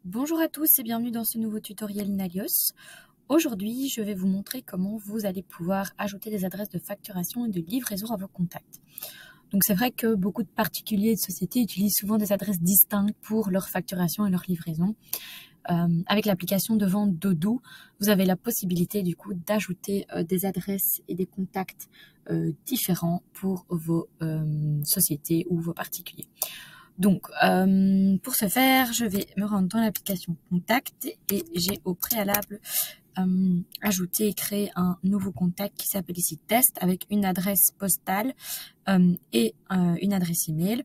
Bonjour à tous et bienvenue dans ce nouveau tutoriel Inalios. Aujourd'hui, je vais vous montrer comment vous allez pouvoir ajouter des adresses de facturation et de livraison à vos contacts. Donc c'est vrai que beaucoup de particuliers et de sociétés utilisent souvent des adresses distinctes pour leur facturation et leur livraison. Avec l'application de vente Dodo, vous avez la possibilité du coup d'ajouter des adresses et des contacts différents pour vos sociétés ou vos particuliers. Donc, pour ce faire, je vais me rendre dans l'application Contact et j'ai au préalable ajouté et créé un nouveau contact qui s'appelle ici Test avec une adresse postale et une adresse email.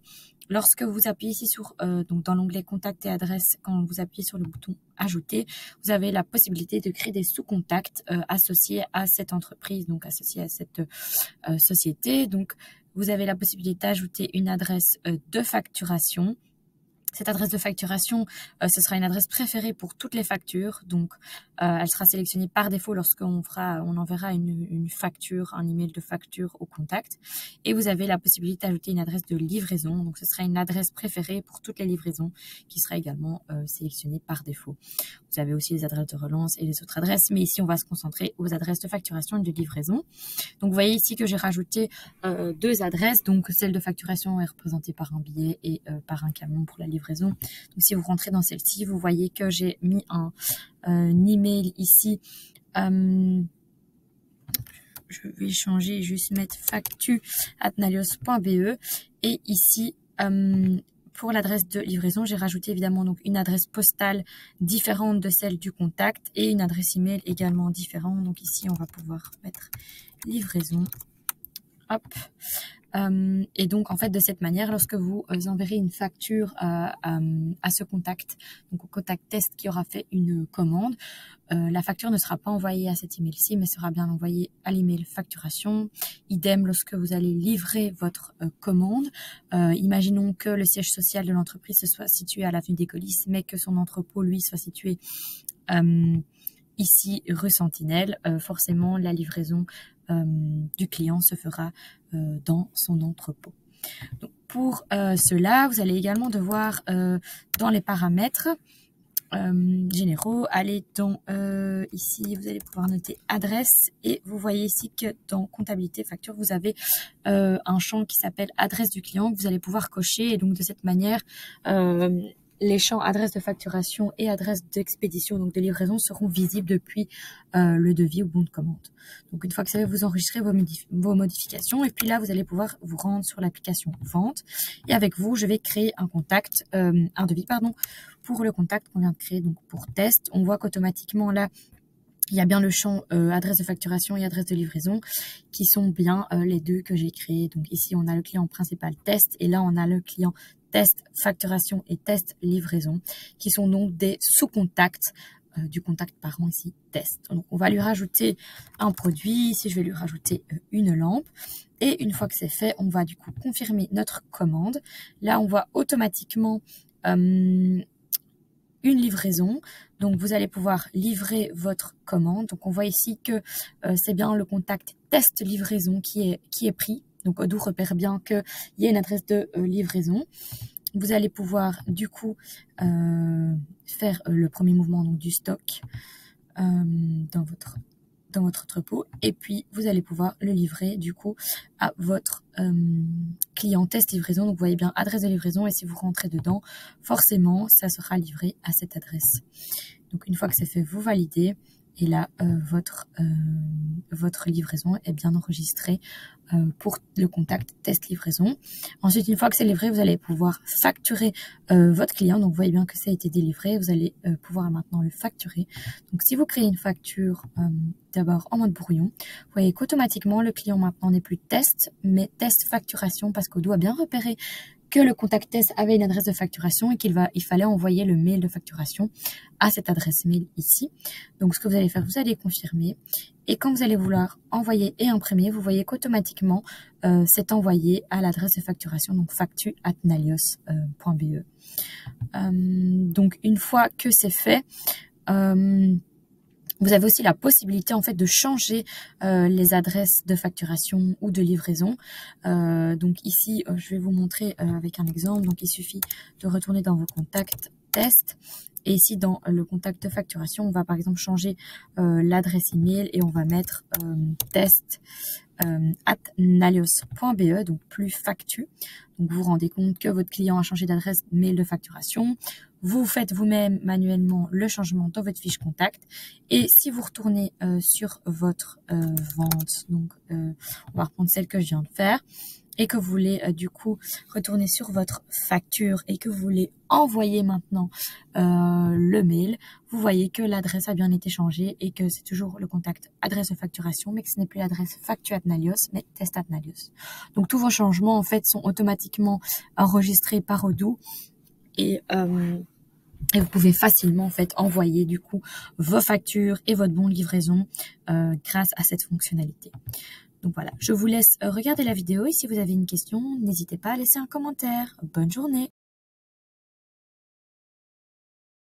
Lorsque vous appuyez ici sur donc dans l'onglet Contact et adresse, quand vous appuyez sur le bouton Ajouter, vous avez la possibilité de créer des sous-contacts associés à cette entreprise, donc associés à cette société. Donc, vous avez la possibilité d'ajouter une adresse de facturation. Cette adresse de facturation, ce sera une adresse préférée pour toutes les factures. Donc, elle sera sélectionnée par défaut lorsqu'on enverra une facture, un email de facture au contact. Et vous avez la possibilité d'ajouter une adresse de livraison. Donc, ce sera une adresse préférée pour toutes les livraisons qui sera également sélectionnée par défaut. Vous avez aussi les adresses de relance et les autres adresses. Mais ici, on va se concentrer aux adresses de facturation et de livraison. Donc, vous voyez ici que j'ai rajouté deux adresses. Donc, celle de facturation est représentée par un billet et par un camion pour la livraison. Donc, si vous rentrez dans celle-ci, vous voyez que j'ai mis un email ici. Je vais changer et juste mettre factu@nalios.be et ici pour l'adresse de livraison, j'ai rajouté évidemment donc une adresse postale différente de celle du contact et une adresse email également différente. Donc ici, on va pouvoir mettre livraison. Hop. Et donc, en fait, de cette manière, lorsque vous enverrez une facture à ce contact, donc au contact test qui aura fait une commande, la facture ne sera pas envoyée à cet email-ci, mais sera bien envoyée à l'email facturation. Idem lorsque vous allez livrer votre commande. Imaginons que le siège social de l'entreprise se soit situé à l'avenue des Colisses, mais que son entrepôt, lui, soit situé ici, rue Sentinelle. Forcément, la livraison du client se fera dans son entrepôt. Donc, pour cela, vous allez également devoir, dans les paramètres généraux, aller dans ici, vous allez pouvoir noter adresse et vous voyez ici que dans comptabilité facture, vous avez un champ qui s'appelle adresse du client que vous allez pouvoir cocher et donc de cette manière, les champs adresse de facturation et adresse d'expédition, donc de livraison, seront visibles depuis le devis ou bon de commande. Donc, une fois que ça va, vous enregistrez vos modifications et puis là, vous allez pouvoir vous rendre sur l'application vente. Et avec vous, je vais créer un devis, pour le contact qu'on vient de créer, donc pour test. On voit qu'automatiquement, là, il y a bien le champ adresse de facturation et adresse de livraison qui sont bien les deux que j'ai créés. Donc ici, on a le client principal test et là, on a le client test facturation et test livraison qui sont donc des sous-contacts du contact parent ici test. Donc on va lui rajouter un produit. Ici, je vais lui rajouter une lampe. Et une fois que c'est fait, on va du coup confirmer notre commande. Là, on voit automatiquement une livraison. Donc, vous allez pouvoir livrer votre commande. Donc, on voit ici que c'est bien le contact test livraison qui est pris. Donc, Odoo repère bien qu'il y a une adresse de livraison. Vous allez pouvoir, du coup, faire le premier mouvement donc, du stock dans votre entrepôt et puis vous allez pouvoir le livrer du coup à votre client test livraison. Donc vous voyez bien adresse de livraison et si vous rentrez dedans, forcément ça sera livré à cette adresse. Donc une fois que c'est fait, vous validez et là votre livraison est bien enregistrée pour le contact test livraison. Ensuite, une fois que c'est livré, vous allez pouvoir facturer votre client. Donc, vous voyez bien que ça a été délivré. Vous allez pouvoir maintenant le facturer. Donc, si vous créez une facture d'abord en mode brouillon, vous voyez qu'automatiquement, le client maintenant n'est plus test, mais test facturation parce qu'Odoo a bien repéré que le contact test avait une adresse de facturation et il fallait envoyer le mail de facturation à cette adresse mail ici. Donc, ce que vous allez faire, vous allez confirmer. Et quand vous allez vouloir envoyer et imprimer, vous voyez qu'automatiquement, c'est envoyé à l'adresse de facturation, donc factu@nalios.be. Donc, une fois que c'est fait, vous avez aussi la possibilité en fait de changer les adresses de facturation ou de livraison. Donc ici, je vais vous montrer avec un exemple. Donc il suffit de retourner dans vos contacts test. Et ici, dans le contact de facturation, on va par exemple changer l'adresse email et on va mettre test@nalios.be, donc plus factu. Donc vous vous rendez compte que votre client a changé d'adresse mail de facturation. Vous faites vous-même manuellement le changement dans votre fiche contact. Et si vous retournez sur votre vente, donc on va reprendre celle que je viens de faire, et que vous voulez du coup retourner sur votre facture et que vous voulez envoyer maintenant le mail, vous voyez que l'adresse a bien été changée et que c'est toujours le contact adresse de facturation, mais que ce n'est plus l'adresse factu@nalios, mais test@nalios. Donc tous vos changements en fait sont automatiquement enregistrés par Odoo et vous pouvez facilement en fait envoyer du coup vos factures et votre bon de livraison grâce à cette fonctionnalité. Donc voilà, je vous laisse regarder la vidéo et si vous avez une question, n'hésitez pas à laisser un commentaire. Bonne journée!